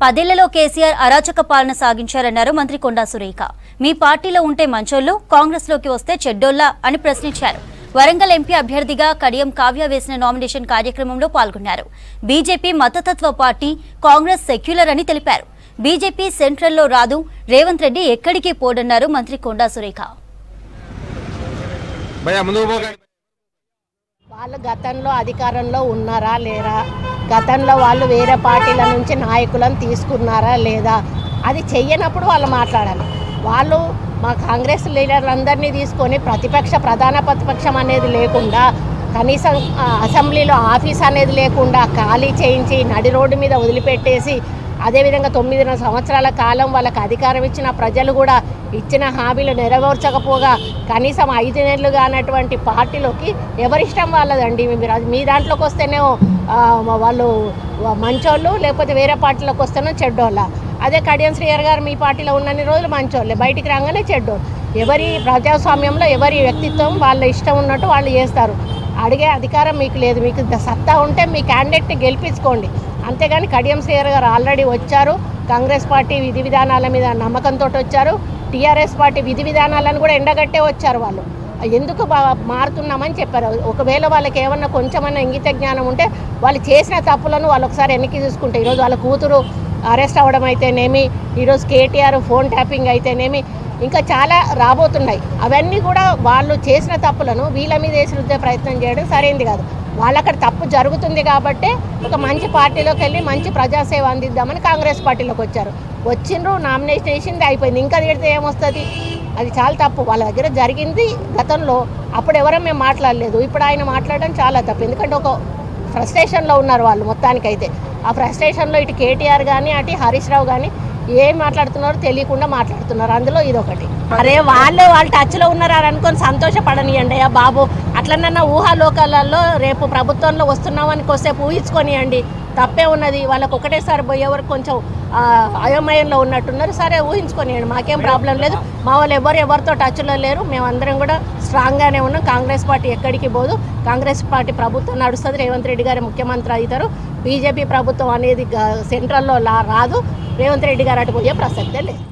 10 ఏళ్లలో కేసీఆర్ అరాచక పాలన సాగించారన్నారు మంత్రి కొండా సురేఖ. మీ పార్టీలో ఉంటే మంచోళ్ళు, కాంగ్రెస్ లోకి వస్తే చెడ్డోళ్ళా అని ప్రశ్నించారు. వరంగల్ ఎంపీ అభ్యర్థిగా కడియం కావ్య వేసిన నామినేషన్ కార్యక్రమంలో పాల్గొన్నారు. బీజేపీ మతతత్వ పార్టీ, కాంగ్రెస్ సెక్యులర్ అని తెలిపారు. బీజేపీ సెంట్రల్లో రాదు, రేవంత్ రెడ్డి ఎక్కడికి పోడన్నారు మంత్రి కొండా సురేఖ. వాళ్ళు గతంలో అధికారంలో ఉన్నారా లేరా, గతంలో వాళ్ళు వేరే పార్టీల నుంచి నాయకులను తీసుకున్నారా లేదా, అది చెయ్యనప్పుడు వాళ్ళు మాట్లాడాలి. వాళ్ళు మా కాంగ్రెస్ లీడర్లందరినీ తీసుకొని ప్రధాన ప్రతిపక్షం అనేది లేకుండా, కనీసం అసెంబ్లీలో ఆఫీస్ అనేది లేకుండా ఖాళీ చేయించి నడి రోడ్డు మీద వదిలిపెట్టేసి, అదేవిధంగా 9 సంవత్సరాల కాలం వాళ్ళకి అధికారం ఇచ్చిన ప్రజలు కూడా ఇచ్చిన హామీలు నెరవేర్చకపోగా కనీసం 5 నెలలు కానటువంటి పార్టీలోకి ఎవరిష్టం వాళ్ళదండి. మీ దాంట్లోకి వస్తేనే వాళ్ళు మంచోళ్ళు, లేకపోతే వేరే పార్టీలోకి వస్తేనే చెడ్డోళ్ళ. అదే కడియం శ్రీహరి గారు మీ పార్టీలో ఉన్నన్ని రోజులు మంచోళ్ళే, బయటికి రాగానే చెడ్డోళ్ళు. ఎవరి ప్రజాస్వామ్యంలో ఎవరి వ్యక్తిత్వం వాళ్ళ ఇష్టం ఉన్నట్టు వాళ్ళు చేస్తారు. అడిగే అధికారం మీకు లేదు. మీకు సత్తా ఉంటే మీ క్యాండిడేట్ని గెలిపించుకోండి. అంతేగాని కడియం శ్రీహరి గారు ఆల్రెడీ వచ్చారు. కాంగ్రెస్ పార్టీ విధి విధానాల మీద నమ్మకంతో వచ్చారు. టీఆర్ఎస్ పార్టీ విధి విధానాలను కూడా ఎండగట్టే వచ్చారు. వాళ్ళు ఎందుకు మారుతున్నామని చెప్పారు. ఒకవేళ వాళ్ళకి ఏమన్నా కొంచెమన్నా ఇంగిత జ్ఞానం ఉంటే వాళ్ళు చేసిన తప్పులను వాళ్ళు ఒకసారి వెనక్కి చూసుకుంటే, ఈరోజు వాళ్ళ కూతురు అరెస్ట్ అవ్వడం అయితేనేమి, ఈరోజు కేటీఆర్ ఫోన్ ట్యాపింగ్ అయితేనేమి, ఇంకా చాలా రాబోతున్నాయి. అవన్నీ కూడా వాళ్ళు చేసిన తప్పులను వీళ్ళ మీద వేసి రుద్దే ప్రయత్నం చేయడం సరైనది కాదు. వాళ్ళు అక్కడ తప్పు జరుగుతుంది కాబట్టి ఒక మంచి పార్టీలోకి వెళ్ళి మంచి ప్రజాసేవ అందిద్దామని కాంగ్రెస్ పార్టీలోకి వచ్చారు. వచ్చిండ్రు, నామినేషన్ వేసింది, అయిపోయింది. ఇంకా తిడితే ఏమొస్తుంది? అది చాలా తప్పు. వాళ్ళ దగ్గర జరిగింది గతంలో, అప్పుడు ఎవరో మేము మాట్లాడలేదు. ఇప్పుడు ఆయన మాట్లాడడం చాలా తప్పు. ఎందుకంటే ఒక ఫ్రస్ట్రేషన్లో ఉన్నారు వాళ్ళు మొత్తానికైతే. ఆ ఫ్రస్ట్రేషన్లో ఇటు కేటీఆర్ కానీ అటు హరీష్ రావు కానీ ఏం మాట్లాడుతున్నారో తెలియకుండా మాట్లాడుతున్నారు. అందులో ఇదొకటి. అరే వాళ్ళు టచ్లో ఉన్నారు అని అనుకొని సంతోషపడనియండి అయ్యా బాబు. అట్లనన్నా ఊహాలోకాలలో రేపు ప్రభుత్వంలో వస్తున్నామని కొద్దిసేపు ఊహించుకొనియండి, తప్పే ఉన్నది. వాళ్ళకు ఒకటేసారి పోయే వరకు కొంచెం అయోమయంలో ఉన్నట్టున్నారు. సరే ఊహించుకొనియండి, మాకేం ప్రాబ్లం లేదు. మా వాళ్ళు ఎవరితో టచ్లో లేరు. మేమందరం కూడా స్ట్రాంగ్గానే ఉన్నాం. కాంగ్రెస్ పార్టీ ఎక్కడికి పోదు. కాంగ్రెస్ పార్టీ ప్రభుత్వం నడుస్తుంది. రేవంత్ రెడ్డి గారు ముఖ్యమంత్రి అవుతారు. బీజేపీ ప్రభుత్వం అనేది సెంట్రల్లో రాదు. రేవంత్ రెడ్డి గారు అటు పోయే ప్రసక్తే లేదు.